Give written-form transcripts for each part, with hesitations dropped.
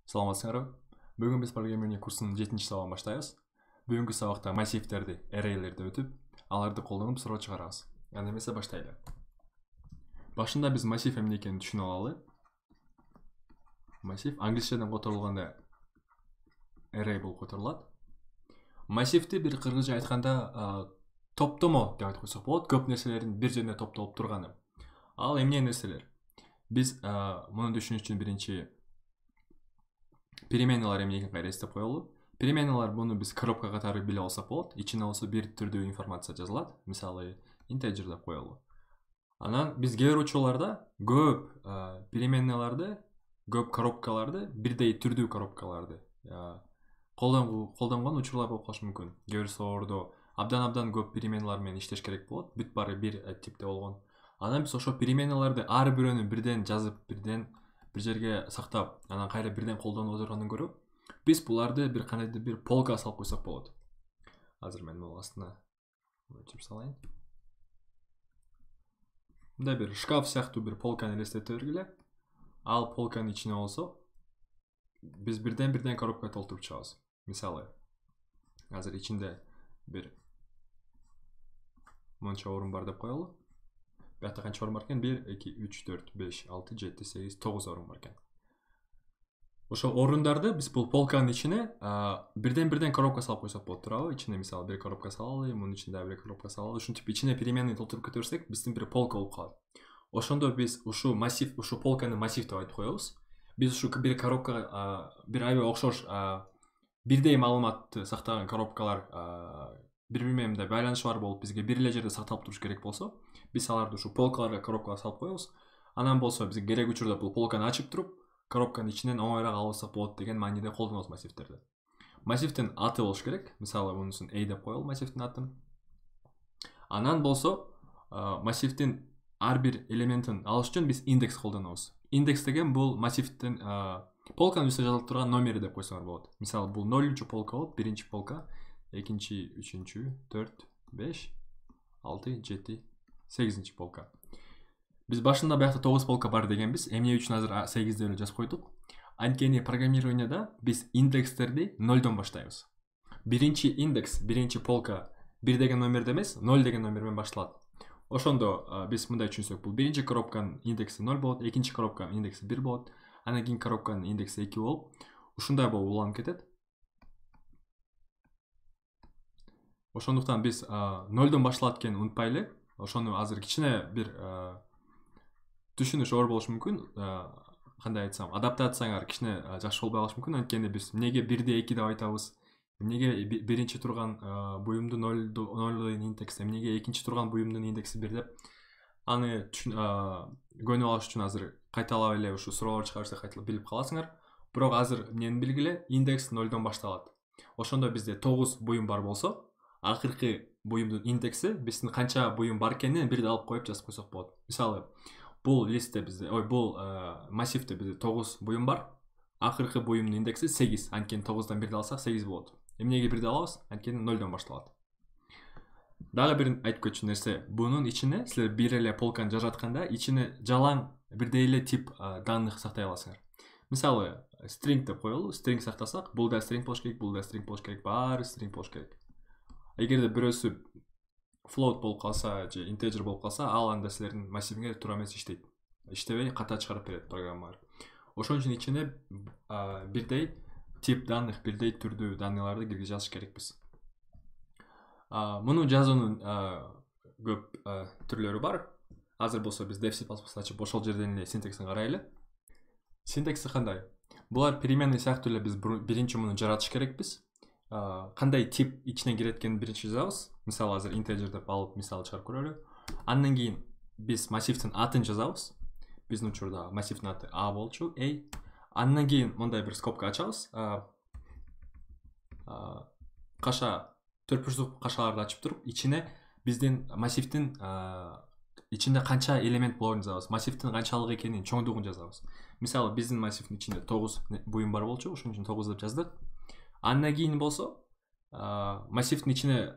Саламатсыңарбы? Бүгін біз программирование курсының 7-ші сабағын баштайбыз. Бүгінгі сабақта массивтерді, arraylерді өтіп, аларды қолданып сурат шығарамыз. Анда эмесе баштайлы. Башында біз массив эмне экенин түшүнүп алалы. Массив англисчеден которулганда array болуп которулат. Массивти бир кыргызча айтканда топтомо деп айтып койсок болот. Көп нерселердин бир жерде топтолуп турганы. Ал эмне нерселер? Biz bunu düşünüş için birinci переменналар эмне экенин кайра эстеп коелу. Переменналар буну биз коробка катары биле алсак болот. Ичине болсо бир түрдүү информация жазылат. Мисалы, integer деп коелу. Анан биз кээ бир учурларда көп переменналарды, көп коробкаларды, бирдей түрдүү коробкаларды колдонгон учурлар болуп калышы мүмкүн. Кээ бир соордо абдан көп переменналар менен иштеш керек болот. Бүт баары бир типте болгон. Анан биз ошо переменналарды ар бирөөнү бирден жазып, бирден bir жерге сактап, анан кайра бирден колдонуп отургандан көрө, биз буларды бир кандайдыр бир полка салып койсок болот. Азыр мен бул астына өчүп салайын. Мындай бир шкаф сыяктуу бир полканы элестете бергиле. Ал полканын ичине болсо, биз бирден коробка толтуруп чыгабыз. Мисалы, азыр ичинде бир мынча орун бар деп коелу. Бuyakta kancha orun barken? 1, 2, 3, 4, 5, 6, 7, 8, 9 orun barken. Ошо орундарда биз бул полканын ичине бирден коробка салып койсок болот туурабы? Ичине мисалы бир коробка салалы, мунун ичинде бир коробка салалы. Ушинтип ичине переменный толтуруп кете берсек, биздин бир полка болуп калат. Ошондо биз ушу массив, ушу полканы массив деп айтып коебуз. Биз ушу бир коробкага бир аябай окшош бирдей маалыматты сактаган коробкалар бири менен мындай байланышы бар болуп бизге бир эле жерде сакталып туруш керек болсо, биз аларды ушу полкаларга, коробкага салып коебуз. Анан болсо бизге керек учурда бул полканы ачып туруп, коробканын ичинен оңоюраак ала алсак болот деген мааниде колдонобуз массивтерди. Массивдин аты болуш керек. Мисалы, мунусун A деп коелу массивдин атын. Анан болсо массивдин ар бир элементин алыш үчүн биз индекс колдонобуз. Индекс деген бул массивдин полканын үстүнө жазылып турган номери деп койсоңор болот. Мисалы, бул 0-чу полка болуп, 1-чи полка, 2-чи, 3-чү, 4, 5, 6, 7, 8-чи полка. Биз башында буякта 9 полка бар дегенбиз. Эмне үчүн азыр 8 деп эле жазып койдук? Анткени программированияда биз индекстерди 0дон баштайбыз. Биринчи индекс, биринчи полка 1 деген номерде эмес, 0 деген номер менен башталат. Ошондо биз мындай түшүнсөк, бул биринчи коробканын индекси 0 болот, экинчи коробканын индекси 1 болот, анан кийин коробканын индекси 2 болуп, ушундай болуп уланып кетет. Ошондуктан биз 0дон башталат экенин унутпайлы. Ошону азыр кичине бир түшүнүш оор болушу мүмкүн. Кандай айтсам, адаптацияңар кичине жакшы болбой калышы мүмкүн. Анткени биз эмнеге 1де 2 деп айтабыз? Эмнеге биринчи турган буюмдун 0 деген индекси, эмнеге экинчи турган буюмдун индекси 1 деп? Аны көнүп алыш үчүн азыр кайталап эле ушу суроолор чыгарсак кайталап билип каласыңар. Бирок азыр эмнени билгиле, индекс 0дон башталат. Ошондо бизде 9 буюм бар болсо, акыркы буюмдун индекси биздин канча буюм бар экенин бирде алып коюп жазып койсок болот. Мисалы, бул листте бизде, бул массивде бизде 9 буюм бар. Акыркы буюмдун индекси 8. Анткени 9дан 1де алсак 8 болот. Эмнеге 1де алабыз? Анткени 0дон башталат. Дагы бир айтып кетчү нерсе, бунун ичине силер бир эле полканы жаратканда, ичине жалаң бирдей эле тип данных сактай аласыңар. Мисалы, string деп коелу, string сактасак, бул да string болуш керек, бул да string болуш керек, баары string болуш керек. Эгерде бирөөсү float болуп калса же integer болуп калса, ал анда силердин массивиңе туура эмес иштейт. Иштебей ката чыгарып берет программалар. Ошон үчүн ичине бирдей тип данных, бирдей түрдүү данныйларды киргизип жазыш керекпиз. Муну жазуунун көп түрлөрү бар. Азыр болсо биз def C++ ачып ошол жерден эле синтаксин карайлы. Синтаксы кандай? Булар переменный сыяктуу эле биз биринчи муну жаратыш керекпиз. Кандай тип ичине кирет экенин биринчи жазабыз. Мисалы, азыр integer деп алып мисал чыгарып көрөлү. Андан кийин биз массивдин атын жазабыз. Биздин учурда массивдин аты A болчу, A. Андан кийин мындай бир скобка ачабыз. Каша, төртбурчтук кашаларды ачып туруп, ичине биздин массивдин ичинде канча элемент болорун жазабыз. Массивдин канчалык экенин, чоңдугун жазабыз. Мисалы, биздин массивдин ичинде 9 буюм бар болчу, ошон үчүн 9 деп жаздык. Андан кийин болсо, массивдин ичине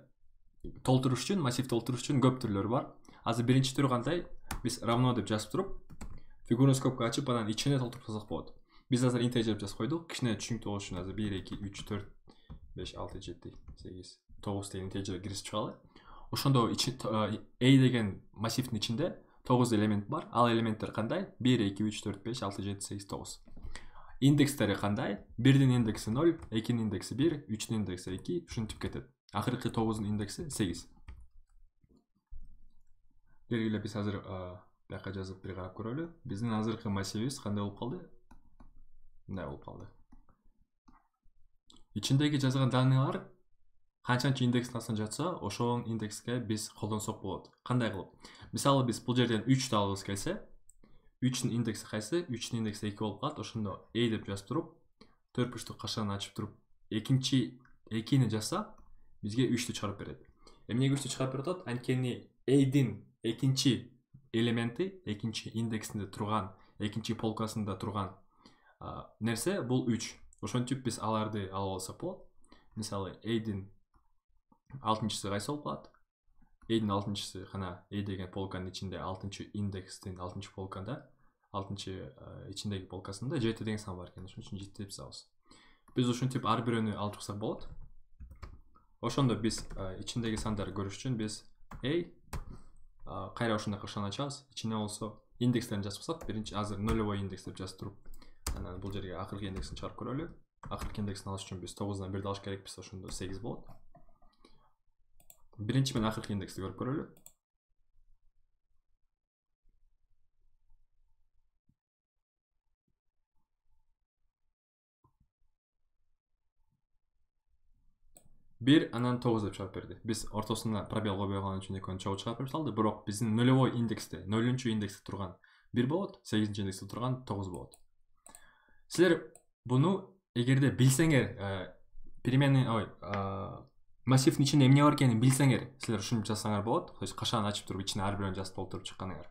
толтуруш үчүн, массив толтуруш үчүн көп түрлөрү бар. Азыр биринчи түрү кандай? Биз равно деп жазып туруп, фигурный скобка ачып, анан ичине толтуруп жазсак болот. Биз азыр integer жазып койдук. Кичине түшүнүктүү болуш үчүн азыр 1 2 3 4 5 6 7 8 9 деген integer киргизип чыгалы. Ошондо a деген массивдин ичинде 9 элемент бар. Ал элементтер кандай? 1 2 3 4 5 6 7 8 9. Индекстери кандай? 1дин индекси 0, 2дин индекси 1, 3дин индекси 2, ушинтип кетет. Акыркы 9дун индекси 8. Белгилеп биз азыр бияка жазып бир карап көрөлү. Биздин азыркы массивибиз кандай болуп калды? Мындай болуп калды. Ичиндеги жазган данныйлар канчанчы индекстен жатса, ошол индекске биз колдонсок болот. Кандай кылып? Мисалы биз бул жерден 3 алгыбыз келсе, 3дин индекси кайсы? 3дин индекси 2 болуп калат. Ошондо a деп жазып туруп, төртбурчтук кашаны ачып туруп, экинчи 2ни жазса, бизге 3тү чыгарып берет. Эмнеге 3тү чыгарып берип атат? Анткени a-дин экинчи элементи, экинчи индексинде турган, экинчи полкасында турган нерсе бул 3. Ошентип биз аларды алып алсак болот. Мисалы a-дин 6-чысы кайсы болуп калат? A-дин 6-чысы кана A деген полканын ичинде 6-чы индекстин 6-чы полканда, 6-чы ичиндеги полкасында 7 деген сан бар экен. Ошон үчүн 7 деп жазабыз. Биз ушинтип ар бирөөнү алып чыксак болот. Ошондо биз ичиндеги сандарды көрүш үчүн биз кайра ушундай кашаны ачабыз. Ичине болсо индекстерин жазып койсок, биринчи азыр нулевой индекс деп жазып туруп, анан бул жерге акыркы индексин чыгарып көрөлү. Акыркы индексин алыш үчүн биз 9дан 1ди алыш керекпиз, ошондо 8 болот. Биринчи менен акыркы индексти көрүп көрөлү. Бир анан 9 деп чыгарып берди. Биз ортосуна пробел койбой калган үчүн экөөнү чогуу чыгарып берип салды. Бирок биздин нулевой индексте, 0-чу индексте турган 1 болот, 8-чи индексте турган 9 болот. Силер буну эгерде билсеңер, переменный массивдин ичинде эмне бар экенин билсеңер, силер ушинтип жазсаңар болот. То есть кашаны ачып туруп ичине ар бирөөнү жазып толтуруп чыкканыңар.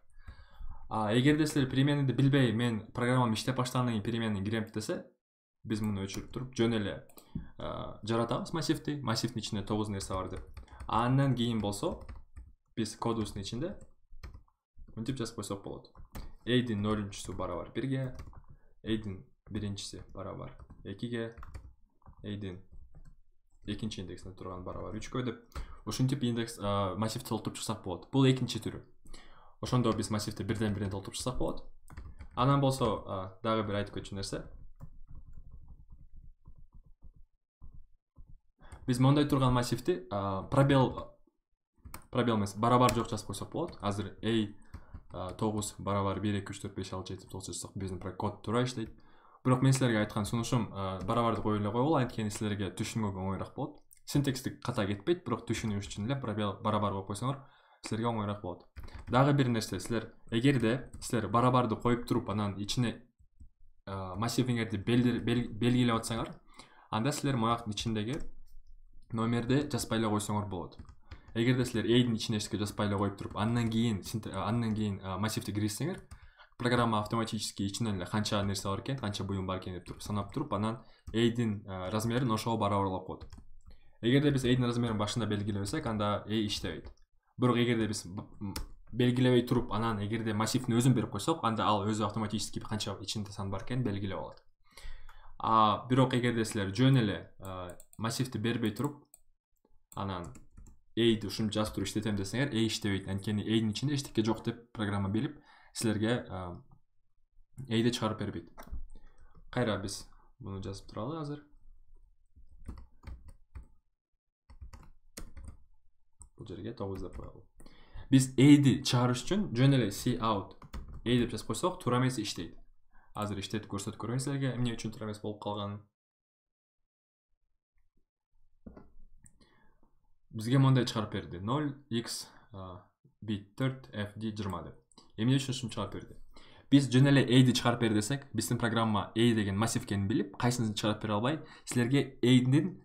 Эгерде силер переменныйды билбей, мен программам иштеп баштагандан кийин переменный кирем десе, биз муну өчүрүп туруп жөн эле жаратабыз массивди. Массивдин ичинде 9 нерсе бар деп. Андан кийин болсо, биз кодубуздун ичинде мынтип жазып койсок болот. A-дин 0-чүсү барабар 1ге, A-дин 1-чиси барабар 2ге, A-дин экинчи индексинде турган барабар 3кө деп ушинтип индекс массивди толтуруп чыксак болот. Бул экинчи түрү. Ошондо биз массивди бирден бирин толтуруп чыксак болот. Анан болсо дагы бир айтып кетчү нерсе. Биз мондай турган массивди пробел эмес, барабар жок жазып койсок болот. Азыр a 9 барабар 1 2 3 4 5 6 7 9 жазсак биздин код туура иштейт. Бирок мен силерге айткан сунушум барабарды коюп эле койгула, анткени силерге түшүнгөнгө оңойраак болот. Синтекстик ката кетпейт, бирок түшүнүү үчүн эле барабар коюп койсоңор силерге оңойраак болот. Дагы бир нерсе, силер эгерде силер барабарды коюп туруп, анан ичине массивиңерди белгилеп атсаңар, анда силер мояктын ичиндеги номерди жазбай эле койсоңор болот. Эгерде силер a-дин ичине эчтеке жазбай эле коюп туруп, андан кийин массивди киргизсеңер, программа автоматически ичинен эле канча нерсе бар экен, канча буюм бар экен деп туруп санап туруп, анан a-дин размерин ошого барабарлап коет. Эгерде биз a-дин размерин башында белгилебесек, анда a иштебейт. Бирок эгерде биз белгилебей туруп, анан эгерде массивдин өзүн берип койсок, анда ал өзү автоматически канча ичинде сан бар экенин белгилеп алат. Бирок эгерде силер жөн эле массивди бербей туруп, анан a-ди ушинтип жазып туруп иштетем десеңер, a иштебейт. Анткени a-дин ичинде эчтеке жок деп программа билип, силерге a-ди чыгарып бербейт. Кайра биз буну жазып туралы азыр. Бул жерге 9 деп коелу. Биз a-ди чыгарыш үчүн жөн эле cout a деп жазып койсок, туура эмес иштейт. Азыр иштетип көрсөтүп көрөйүн силерге эмне үчүн туура эмес болуп калганын. Бизге мондай чыгарып берди. 0x bit 4 fd 20 деп. Эмне үчүн ушуну чыгарып берди? Биз жөн эле a-ди чыгарып бер десек, биздин программа a деген массив экенин билип, кайсысын чыгарып бере албай, силерге a-дин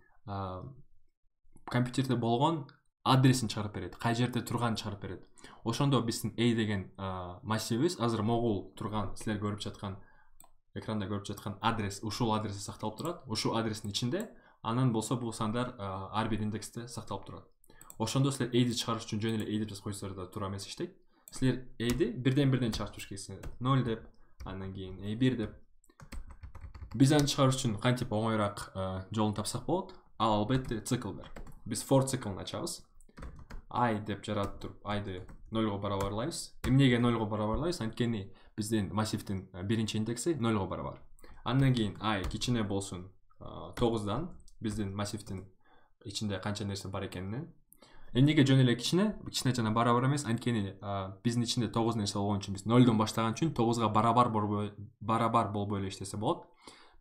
компьютерде болгон адресин чыгарып берет, кай жерде турганын чыгарып берет. Ошондо биздин a деген массивибиз азыр могул турган, силер көрүп жаткан экранда көрүп жаткан адрес, ушул адресте сакталып турат. Ушул адрестин ичинде анан болсо бул сандар ар бир индексте сакталып турат. Ошондо силер a-ди чыгарыш үчүн жөн эле a деп жазып койсоңор да туура эмес иштейт. Силер a-ди бирден чыгарып туруш керексиңер. 0 деп, андан кийин a1 деп, Биз аны чыгарыш үчүн кантип оңоюраак жолун тапсак болот? Ал албетте цикл бар. Биз for циклын ачабыз. I деп жаратып туруп, I'ды 0го барабарлайбыз. Эмнеге 0го барабарлайбыз? Анткени биздин массивдин биринчи индекси 0го барабар. Андан кийин I кичине болсун 9дан биздин массивдин ичинде канча нерсе бар экенинен. Эмнеге жөн эле кичине жана барабар эмес? Анткени биздин ичинде 9 нерсе болгон үчүн биз 0дон баштаган үчүн 9га барабар болбой эле иштесе болот.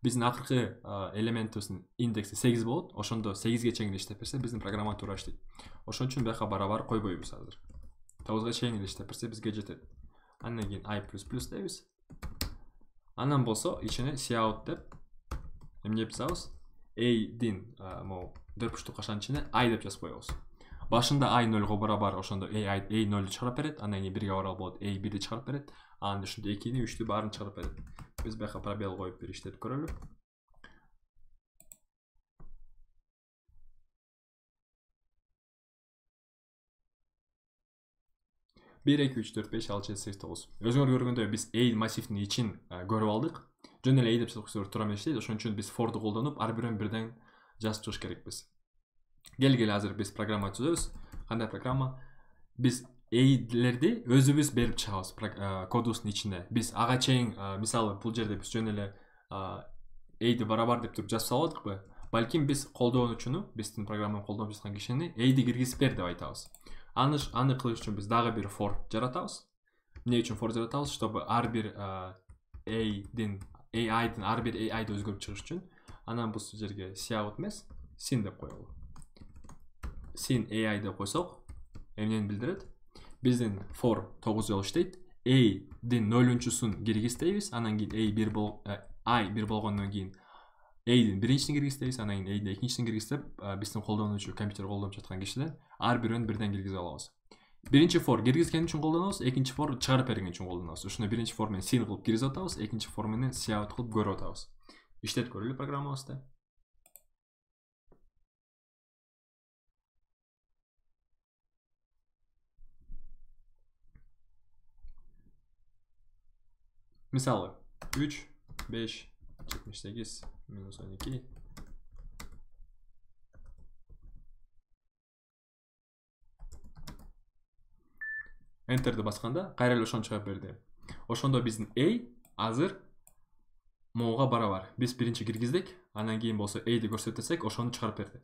Биздин акыркы элементибиздин индекси 8 болот. Ошондо 8ге чейин иштеп берсе биздин программа туура иштейт. Ошон үчүн бияка барабар койбойбуз азыр. 9га чейин иштеп берсе бизге жетет. Андан кийин I++ дейбиз. Андан болсо ичине cout деп эмне жазабыз? A'дин могу дөрпүштүк кашанын ичине I деп жазып коебуз. Башында I 0го барабар, ошондо A 0ду чыгарып берет. Андан кийин 1ге барабар болот, A 1ди чыгарып берет. Анан ушунда 2ни, 3тү баарын чыгарып берет. Биз бияка пробел коюп бир иштетип көрөлү. Bir, 2, 3, 4, 5, 6, 7, 8, 9. Өзүңөр көргөндөй биз A массивдин ичин көрүп алдык. Жөн эле A деп жазсак туура эмес иштейт. Ошон үчүн биз for'ду колдонуп, ар бирин бирден жазып чыгыш керекпиз. Келгиле азыр биз программа түзөбүз. Кандай программа? Биз A'лерди өзүбүз берип чыгабыз кодубуздун ичинде. Биз ага чейин мисалы бул жерде биз жөн эле A'ди барабар деп туруп жазып салбадыкпы? Балким биз колдонуучуну, биздин программаны колдонуп жаткан кишини A'ди киргизип бер деп айтабыз. Аны кылыш үчүн биз дагы бир for жаратабыз. Эмне үчүн for жаратабыз? Чтобы ар бир A'дин ар бир A'ды өзгөрүп чыгыш үчүн. Анан бул жерге cout эмес, sin деп коелу. Sin AI деп койсок, эмнени билдирет? Биздин for 9 жолу иштейт. A'дин 0-чусун киргиз дейбиз. Анан кийин I 1 болгондон кийин A'дин биринчисин киргиз дейбиз. Анан кийин A'дин экинчисин киргиз деп биздин колдонуучу компьютер колдонуп жаткан кишиден ар бирин бирден киргизе алабыз. Биринчи for киргизген үчүн колдонобуз, экинчи for чыгарып берген үчүн колдонобуз. Ушуну биринчи for менен sin кылып киргизип атабыз, экинчи for менен cout кылып көрүп атабыз. Иштетип көрөлү программабызды. Мисалы 3, 5, 78, минус 12. Enter'ди басканда кайра эле ошону чыгарып берди. Ошондо биздин A азыр могуга барабар. Биз биринчи киргиздик, андан кийин болсо A'ди көрсөтсөк, ошону чыгарып берди.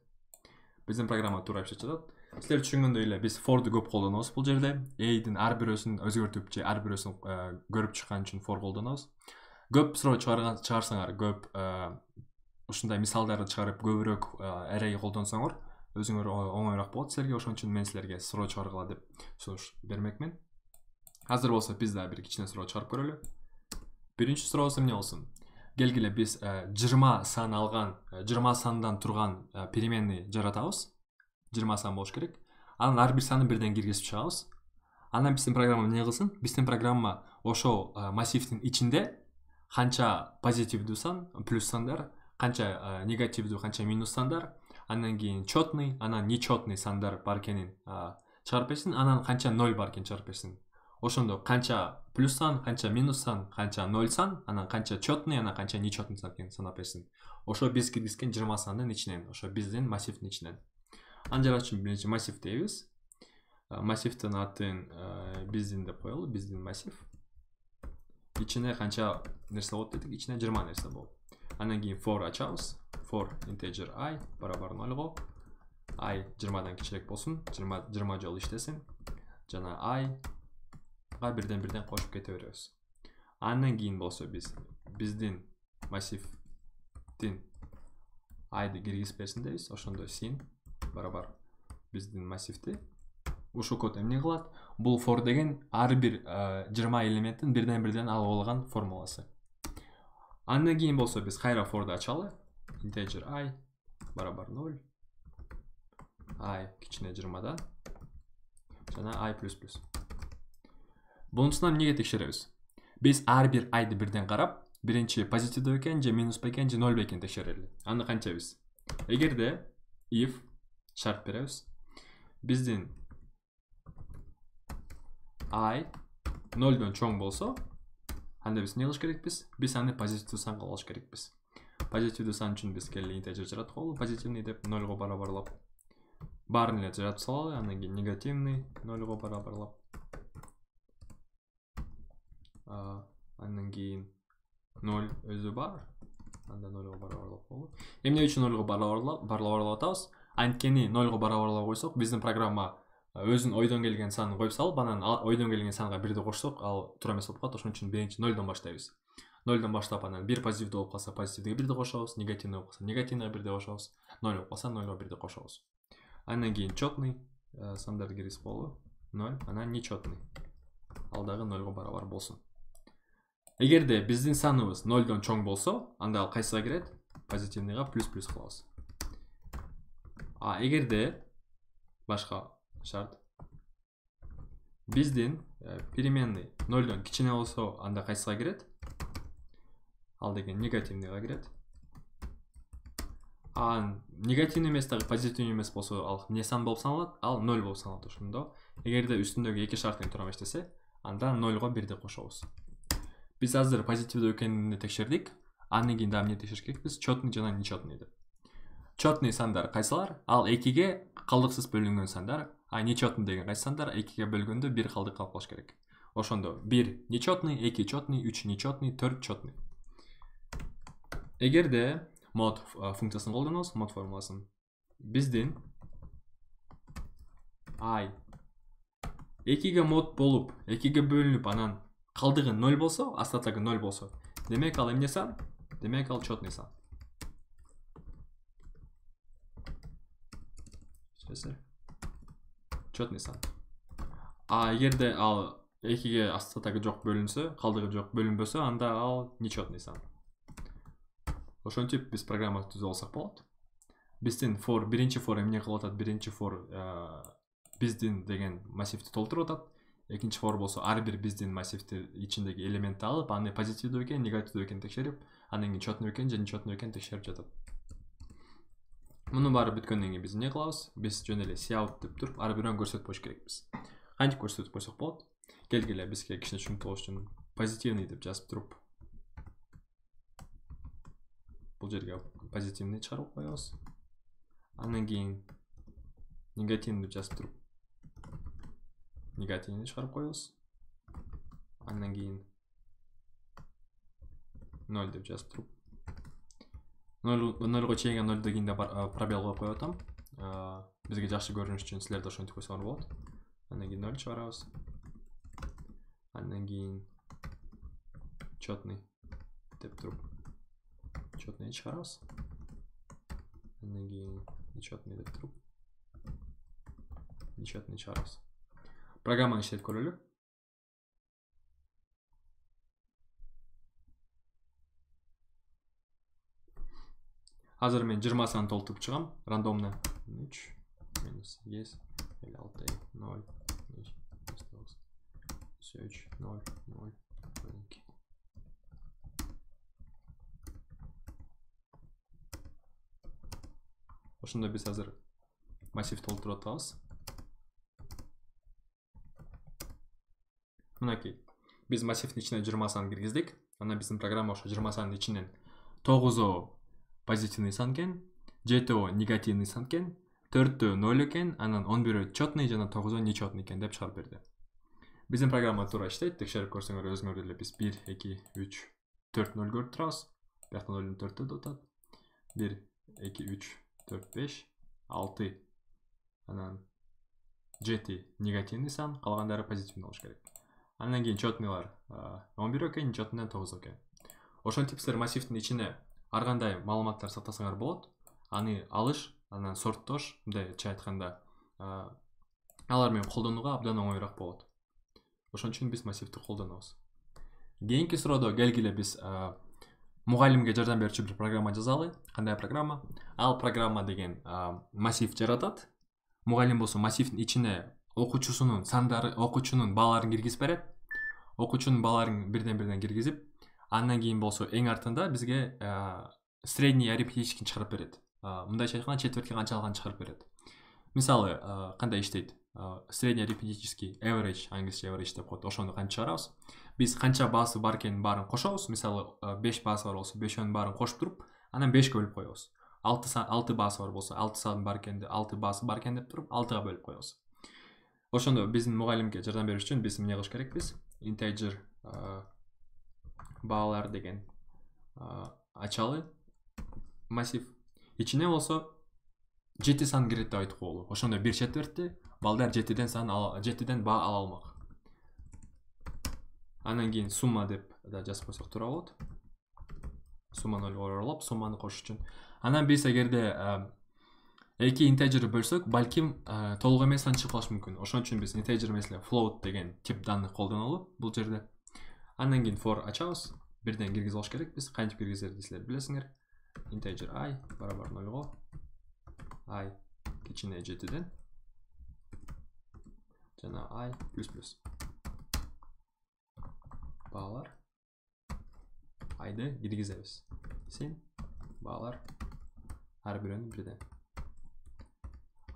Биздин программа туура иштеп жатат. Силер түшүнгөндөй эле биз for'ду көп колдонобуз бул жерде. A'дин ар бирөөсүн өзгөртүп же ар бирөөсүн көрүп чыккан үчүн for колдонобуз. Көп суроо чыгарсаңар, көп ушундай мисалдарды чыгарып көбүрөөк array колдонсоңор, өзүңөр оңоюраак болот силерге. Ошон үчүн мен силерге суроо чыгаргыла деп сунуш бермекмин. Азыр болсо биз да бир кичине суроо чыгарып көрөлү. Биринчи сурообуз эмне болсун? Келгиле биз 20 сан алган, 20 сандан турган переменный жаратабыз. 20 сан болуш керек. Анан ар бир санды бирден киргизип чыгабыз. Анан биздин программа эмне кылсын? Биздин программа ошол массивдин ичинде канча позитивдүү сан, плюс сандар, канча негативдүү, канча минус сандар, андан кийин четный, анан нечетный сандар бар экенин чыгарып берсин, анан канча 0 бар экенин чыгарып берсин. Ошондо канча плюс сан, канча минус сан, канча 0 сан, анан канча четный, анан канча нечетный сан экенин санап берсин. Ошо биз киргизген 20 сандын ичинен, ошо биздин массивдин ичинен. Аны жаратыш үчүн биринчи массив дейбиз. Массивдин атын биздин деп коелу, биздин массив. Ичине канча нерсе болот дедик? Ичине 20 нерсе болот. Андан кийин for ачабыз. For integer I барабар 0го. I 20дан кичирээк болсун, 20 жолу иштесин. Жана I бирден кошуп кете беребиз. Андан кийин болсо биздин массивдин I'ды киргизип берсин дейбиз. Ошондо sin барабар биздин массивди. Ушул код эмне кылат? Бул for деген ар бир 20 элементтин бирден алып алган формуласы. Андан кийин болсо биз кайра for'ду ачалы. Integer I барабар 0. I кичине 20дан. Жана I++. Бунусунан эмнеге текшеребиз? Биз ар бир I'ды бирден карап, биринчи позитивдүү экен же минус бекен же 0 бекен текшерели. Аны канчабыз? Эгерде if шарт беребиз, биздин I 0дон чоң болсо, анда биз эмне кылыш керекпиз? Биз аны позитивдүү санга алыш керекпиз. позитивдүү сан үчүн биз келе интежер жараткылы, позитивный деп 0го барабарлап баарын эле жаратып салалы, андан кийин негативный 0го барабарлап, андан кийин 0 өзү бар, анда 0го барабарлап коелу. Эмне үчүн 0го барабарлап атабыз? Анткени 0го барабарлап койсок, биздин программа өзүнүн ойдон келген санын коюп салып, анан ойдон келген санга 1ди кошсок, ал туура эмес болуп калат. Ошон үчүн биринчи 0дон баштайбыз. 0дон баштап анан 1 позитивдүү болуп калса, позитивдиге 1ди кошобуз, негативдүү болуп калса, негативдиге 1ди кошобуз, 0 болуп калса, 0го 1ди кошобуз. Андан кийин четный сандарды киргизип болду. 0, анан нечетный. Ал дагы 0го барабар болсун. Эгерде биздин саныбыз 0дон чоң болсо, анда ал кайсыга кирет? Позитивныйга плюс кылабыз. Эгерде башка шарт биздин переменный 0дон кичине болсо, анда кайсыга кирет? Ал деген негативныйга кирет. Негативный эмес дагы позитивный эмес болсо, ал эмне сан болуп саналат? Ал 0 болуп саналат ошондо. Эгерде үстүндөгү эки шарт туура эметсе, анда 0го 1ди кошобуз. Биз азыр позитивдүү экенин текшердик. Андан кийин дагы эмне текшериш керекпиз? Четный жана нечетный деп. Четный сандар кайсылар? Ал 2ге калдыксыз бөлүнгөн сандар. Нечетный деген кайсы сандар? 2ге бөлгөндө 1 калдык калып калыш керек. Ошондо 1 нечетный, 2 четный, 3 нечетный, 4 четный. Эгерде mod функциясын колдонобуз, mod формуласын. Биздин 2ге mod болуп, 2ге бөлүнүп, анан калдыгы 0 болсо, остатогу 0 болсо, демек ал эмне сан? Демек ал четный сан. Четный сан. Эгерде ал 2ге остатогу жок бөлүнсө, калдыгы жок бөлүнбөсө, анда ал нечетный сан. Ошентип биз программа түзүп алсак болот. Биздин for, биринчи for эмне кылып атат? Биринчи for биздин деген массивди толтуруп атат. Экинчи for болсо ар бир биздин массивди ичиндеги элементти алып, аны позитивдүү экен, негативдүү экен текшерип, анан кийин четный экен, же нечетный экен текшерип жатат. Мунун баары бүткөндөн кийин биз эмне кылабыз? Биз жөн эле cout деп туруп, ар бирөөн көрсөтүп коюш керекпиз. Кантип көрсөтүп койсок болот? Келгиле бизге кичине түшүнүктүү болуш үчүн позитивный деп жазып туруп, бул жерге позитивный чыгарып коебуз. Андан кийин негативный деп жазып туруп, негативный чыгарып коебуз. Андан кийин 0 деп жазып туруп, 0го чейинге 0 дегенде пробел коюп коюп атам. Бизге жакшы көрүнүш үчүн силер да ошентип койсоңор болот. Андан кийин 0 чыгарабыз. Андан кийин четный деп туруп, четный чыгарабыз. Андан кийин нечетный деп туруп, нечетный чыгарабыз. Программаны иштетип көрөлү. Азыр мен 20 санын толтуруп чыгам, рандомно. 3 минус 10 56 0 5 9 3 0 0 12. Ошондо биз азыр массив толтуруп атабыз. Мынакей. Биз массивдин ичине 20 сан киргиздик. Анан биздин программа ошо 20 санын ичинен 9о позитивный сан экен, 7о негативный сан экен, 4-тө 0 экен, анан 11-ө четный жана 9-о нечетный экен деп чыгарып берди. Биздин программа туура иштейт, текшерип көрсөңөр өзүңөр деле биз 1 2 3 4 0 көрүп турабыз. Биякта 0-ун 4-тө деп атат. 1 2 3 4 5 6, анан 7 негативный сан, калгандары позитивный болуш керек. Андан кийин четныйлар 11 экен, нечетныйдан 9 экен. Ошентип силер массивдин ичине ар кандай маалыматтар сактасаңар болот. Аны алыш, анан сорттош, мындайча айтканда, алар менен колдонууга абдан оңоюраак болот. Ошон үчүн биз массивди колдонобуз. Кийинки суроодо келгиле биз мугалимге жардам берүүчү бир программа жазалы. Кандай программа? Ал программа деген массив жаратат. Мугалим болсо массивдин ичине окуучусунун сандары, окуучунун бааларын киргизип берет. Окуучунун бааларын бирден киргизип, андан кийин болсо эң артында бизге средний арифметический чыгарып берет. Мындайча айтканда четвертке канчалыгын чыгарып берет. Мисалы, кандай иштейт? Средний арифметический average, англисче average деп коет. Ошону канча чыгарабыз? Биз канча баасы бар экенин баарын кошобуз. Мисалы, 5 баасы бар болсо, 5-өн баарын кошуп туруп, Анан 5 бөлүп коебуз. 6 баасы бар болсо 6 сан бар экен, 6 баасы бар экен деп туруп 6га бөлүп коебуз. Ошондо биздин мугалимге жардам бериш үчүн биз эмне кылыш керекпиз? Integer баалар деген ачалы массив. Ичине болсо 7 сан кирет деп айтып коелу. Ошондо 1/4 балдар 7ден баа ала алмак. Анан кийин сумма деп да жазып койсок туура болот. Сумманы ойлоп, сумманы кошуш үчүн. Анан биз эгерде эки интеджерди бөлсөк, балким толук эмес сан чыгып калышы мүмкүн. Ошон үчүн биз integer эмес эле float деген тип данных колдонолу бул жерде. Андан кийин for ачабыз. Бирден киргизип алыш керек биз. Кантип киргизерди силер билесиңер. Integer I барабар 0го. I кичине 7ден. Жана I плюс. Баалар I'ды киргизебиз. Сен баалар ар бирөөнү бирден.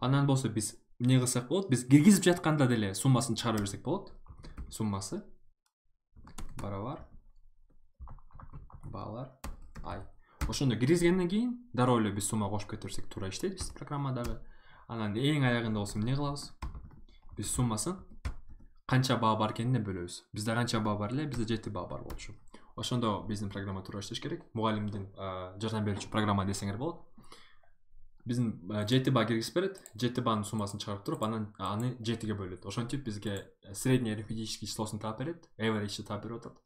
Андан болсо биз эмне кылсак болот? Биз киргизип жатканда деле суммасын чыгара берсек болот. Суммасы барабар баалар I. Ошондо киргизгенден кийин дароо эле биз сумма кошуп кете берсек туура иштейт биз программадагы. Анан эң аягында болсо эмне кылабыз? Биз суммасын канча баа бар экенине бөлөбүз. Бизде канча баа бар эле? Бизде 7 баа бар болчу. Ошондо биздин программа туура иштеш керек. Мугалимдин жардам берүүчү программа десеңер болот. Биздин 7 баа киргизип берет. 7 баанын суммасын чыгарып туруп, анан аны 7ге бөлөт. Ошентип бизге средний арифметический числосун таап берет, average таап берип атат.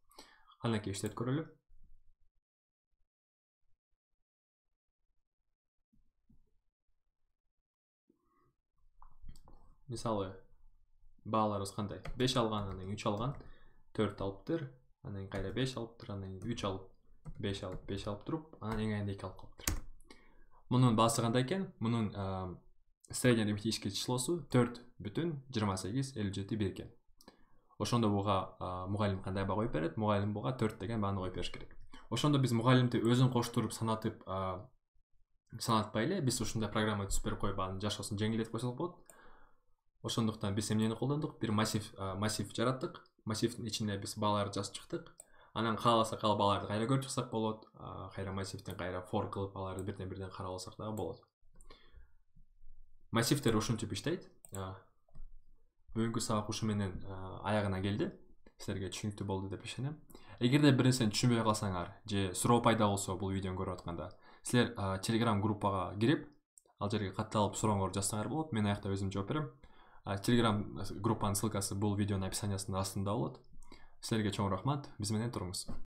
Анакей иштеп көрөлү. Мисалы, бааларыбыз кандай? 5 алган, анан 3 алган, 4 алыптыр, анан кайра 5 алыптыр, анан 3 алып, 5 алып, 5 алып туруп, анан эң аянда 2 алып калыптыр. Мунун баасы кандай экен? Мунун средний арифметический числосу 4,28,57 1 экен. Ошондо буга мугалим кандай баа коюп берет? Мугалим буга 4 деген бааны коюп бериш керек. Ошондо биз мугалимди өзүн коштуруп санатпай эле, биз ушундай программа түзүп берип коюп анын жашоосун жеңилдетип койсок болот. Ошондуктан биз эмнени колдондук? Бир массив жараттык. Массивдин ичинде биз бааларды жазып чыктык. Анан кааласак ал бааларды кайра көрүп чыксак болот. Кайра массивден кайра for кылып аларды бирден карап алсак дагы болот. Массивдер ушинтип иштейт. Бүгүнкү сабак ушу менен аягына келди. Силерге түшүнүктүү болду деп ишенем. Эгерде бир нерсени түшүнбөй калсаңар же суроо пайда болсо бул видеону көрүп атканда, силер Telegram группага кирип, ал жерге катталып сурооңорду жазсаңар болот. Мен аякта өзүм жооп берем. Telegram группанын ссылкасы бул видеонун описаниясынын астында болот. Силерге чоң рахмат. Биз менен туруңуз.